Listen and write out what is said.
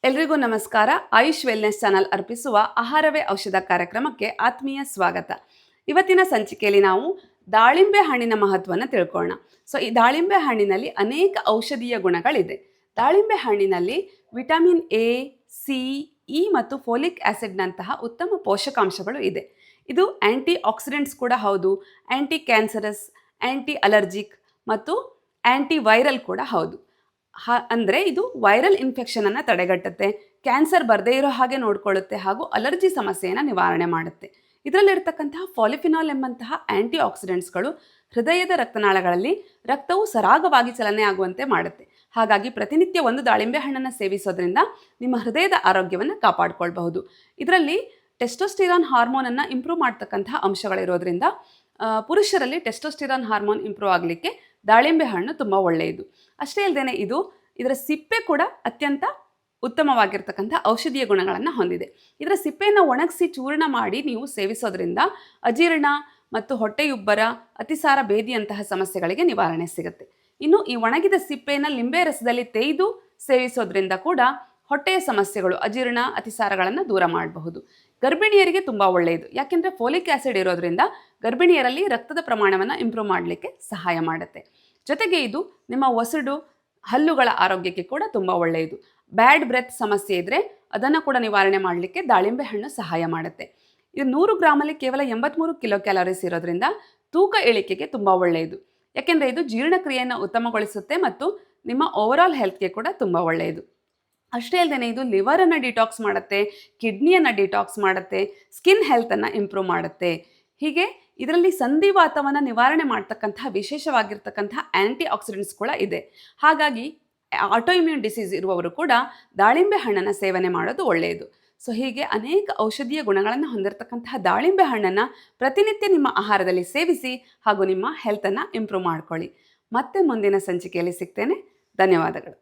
ಎಲ್ರಿಗೂ ನಮಸ್ಕಾರ. AYUSH wellness channel ಅರ್ಪಿಸುವ ಆಹಾರವೇ ಔಷಧ ಕಾರ್ಯಕ್ರಮಕ್ಕೆ ಆತ್ಮೀಯ ಸ್ವಾಗತ. ಇವತ್ತಿನ ಸಂಚಿಕೆಯಲ್ಲಿ ನಾವು ದಾಳಿಂಬೆ ಹಣ್ಣಿನ ಮಹತ್ವವನ್ನು ತಿಳ್ಕೊಳ್ಳೋಣ. ಈ ದಾಳಿಂಬೆ ಹಣ್ಣಿನಲ್ಲಿ ಅನೇಕ ಔಷಧೀಯ ಗುಣಗಳಿದೆ. ದಾಳಿಂಬೆ ಹಣ್ಣಿನಲ್ಲಿ ವಿಟಮಿನ್ ಎ, ಸಿ, ಇ ಮತ್ತು ಫೋಲಿಕ್ ಆ್ಯಸಿಡ್ನಂತಹ ಉತ್ತಮ ಪೋಷಕಾಂಶಗಳು ಇದೆ. ಇದು ಆ್ಯಂಟಿ ಆಕ್ಸಿಡೆಂಟ್ಸ್ ಕೂಡ ಹೌದು, ಆ್ಯಂಟಿ ಕ್ಯಾನ್ಸರಸ್, ಆ್ಯಂಟಿ ಅಲರ್ಜಿಕ್ ಮತ್ತು ಆ್ಯಂಟಿ ವೈರಲ್ ಕೂಡ ಹೌದು. ಅಂದರೆ ಇದು ವೈರಲ್ ಇನ್ಫೆಕ್ಷನನ್ನು ತಡೆಗಟ್ಟುತ್ತೆ, ಕ್ಯಾನ್ಸರ್ ಬರದೇ ಇರೋ ಹಾಗೆ ನೋಡಿಕೊಳ್ಳುತ್ತೆ ಹಾಗೂ ಅಲರ್ಜಿ ಸಮಸ್ಯೆಯನ್ನು ನಿವಾರಣೆ ಮಾಡುತ್ತೆ. ಇದರಲ್ಲಿರ್ತಕ್ಕಂತಹ ಪಾಲಿಫಿನಾಲ್ ಎಂಬಂತಹ ಆ್ಯಂಟಿ ಆಕ್ಸಿಡೆಂಟ್ಸ್ಗಳು ಹೃದಯದ ರಕ್ತನಾಳಗಳಲ್ಲಿ ರಕ್ತವು ಸರಾಗವಾಗಿ ಚಲನೆ ಆಗುವಂತೆ ಮಾಡುತ್ತೆ. ಹಾಗಾಗಿ ಪ್ರತಿನಿತ್ಯ ಒಂದು ದಾಳಿಂಬೆ ಹಣ್ಣನ್ನು ಸೇವಿಸೋದ್ರಿಂದ ನಿಮ್ಮ ಹೃದಯದ ಆರೋಗ್ಯವನ್ನು ಕಾಪಾಡಿಕೊಳ್ಬಹುದು. ಇದರಲ್ಲಿ ಟೆಸ್ಟೋಸ್ಟಿರಾನ್ ಹಾರ್ಮೋನನ್ನು ಇಂಪ್ರೂವ್ ಮಾಡ್ತಕ್ಕಂತಹ ಅಂಶಗಳಿರೋದ್ರಿಂದ ಪುರುಷರಲ್ಲಿ ಟೆಸ್ಟೋಸ್ಟಿರಾನ್ ಹಾರ್ಮೋನ್ ಇಂಪ್ರೂವ್ ಆಗಲಿಕ್ಕೆ ದಾಳಿಂಬೆ ಹಣ್ಣು ತುಂಬ ಒಳ್ಳೆಯದು. ಅಷ್ಟೇ ಅಲ್ಲದೆ ಇದರ ಸಿಪ್ಪೆ ಕೂಡ ಅತ್ಯಂತ ಉತ್ತಮವಾಗಿರ್ತಕ್ಕಂಥ ಔಷಧೀಯ ಗುಣಗಳನ್ನು ಹೊಂದಿದೆ. ಇದರ ಸಿಪ್ಪೆಯನ್ನು ಒಣಗಿಸಿ ಚೂರ್ಣ ಮಾಡಿ ನೀವು ಸೇವಿಸೋದ್ರಿಂದ ಅಜೀರ್ಣ ಮತ್ತು ಹೊಟ್ಟೆಯುಬ್ಬರ, ಅತಿಸಾರ ಭೇದಿಯಂತಹ ಸಮಸ್ಯೆಗಳಿಗೆ ನಿವಾರಣೆ ಸಿಗುತ್ತೆ. ಇನ್ನು ಈ ಒಣಗಿದ ಸಿಪ್ಪೆಯನ್ನು ಲಿಂಬೆ ರಸದಲ್ಲಿ ತೇಯ್ದು ಸೇವಿಸೋದ್ರಿಂದ ಕೂಡ ಹೊಟ್ಟೆಯ ಸಮಸ್ಯೆಗಳು, ಅಜೀರ್ಣ, ಅತಿಸಾರಗಳನ್ನು ದೂರ ಮಾಡಬಹುದು. ಗರ್ಭಿಣಿಯರಿಗೆ ತುಂಬ ಒಳ್ಳೆಯದು, ಯಾಕೆಂದರೆ ಫೋಲಿಕ್ ಆ್ಯಸಿಡ್ ಇರೋದ್ರಿಂದ ಗರ್ಭಿಣಿಯರಲ್ಲಿ ರಕ್ತದ ಪ್ರಮಾಣವನ್ನು ಇಂಪ್ರೂವ್ ಮಾಡಲಿಕ್ಕೆ ಸಹಾಯ ಮಾಡುತ್ತೆ. ಜೊತೆಗೆ ಇದು ನಿಮ್ಮ ಒಸಡು, ಹಲ್ಲುಗಳ ಆರೋಗ್ಯಕ್ಕೆ ಕೂಡ ತುಂಬ ಒಳ್ಳೆಯದು. ಬ್ಯಾಡ್ ಬ್ರೆತ್ ಸಮಸ್ಯೆ ಇದ್ದರೆ ಅದನ್ನು ಕೂಡ ನಿವಾರಣೆ ಮಾಡಲಿಕ್ಕೆ ದಾಳಿಂಬೆ ಹಣ್ಣು ಸಹಾಯ ಮಾಡುತ್ತೆ. ಇದು 100 ಗ್ರಾಮಲ್ಲಿ ಕೇವಲ 83 ಕಿಲೋ ಕ್ಯಾಲರೀಸ್ ಇರೋದ್ರಿಂದ ತೂಕ ಇಳಿಕೆಗೆ ತುಂಬ ಒಳ್ಳೆಯದು, ಯಾಕೆಂದರೆ ಇದು ಜೀರ್ಣಕ್ರಿಯೆಯನ್ನು ಉತ್ತಮಗೊಳಿಸುತ್ತೆ ಮತ್ತು ನಿಮ್ಮ ಓವರಾಲ್ ಹೆಲ್ತ್ಗೆ ಕೂಡ ತುಂಬ ಒಳ್ಳೆಯದು. ಅಷ್ಟೇ ಅಲ್ಲದೆ ಇದು ಲಿವರನ್ನು ಡಿಟಾಕ್ಸ್ ಮಾಡುತ್ತೆ, ಕಿಡ್ನಿಯನ್ನು ಡಿಟಾಕ್ಸ್ ಮಾಡುತ್ತೆ, ಸ್ಕಿನ್ ಹೆಲ್ತನ್ನು ಇಂಪ್ರೂವ್ ಮಾಡುತ್ತೆ. ಹೀಗೆ ಇದರಲ್ಲಿ ಸಂಧಿವಾತವನ್ನು ನಿವಾರಣೆ ಮಾಡ್ತಕ್ಕಂತಹ ವಿಶೇಷವಾಗಿರ್ತಕ್ಕಂತಹ ಆ್ಯಂಟಿ ಆಕ್ಸಿಡೆಂಟ್ಸ್ ಕೂಡ ಇದೆ. ಹಾಗಾಗಿ ಆಟೋಇಮ್ಯೂನ್ ಡಿಸೀಸ್ ಇರುವವರು ಕೂಡ ದಾಳಿಂಬೆ ಹಣ್ಣನ್ನು ಸೇವನೆ ಮಾಡೋದು ಒಳ್ಳೆಯದು. ಹೀಗೆ ಅನೇಕ ಔಷಧೀಯ ಗುಣಗಳನ್ನು ಹೊಂದಿರತಕ್ಕಂತಹ ದಾಳಿಂಬೆ ಹಣ್ಣನ್ನು ಪ್ರತಿನಿತ್ಯ ನಿಮ್ಮ ಆಹಾರದಲ್ಲಿ ಸೇವಿಸಿ ಹಾಗೂ ನಿಮ್ಮ ಹೆಲ್ತನ್ನು ಇಂಪ್ರೂವ್ ಮಾಡ್ಕೊಳ್ಳಿ. ಮತ್ತೆ ಮುಂದಿನ ಸಂಚಿಕೆಯಲ್ಲಿ ಸಿಗ್ತೇನೆ. ಧನ್ಯವಾದಗಳು.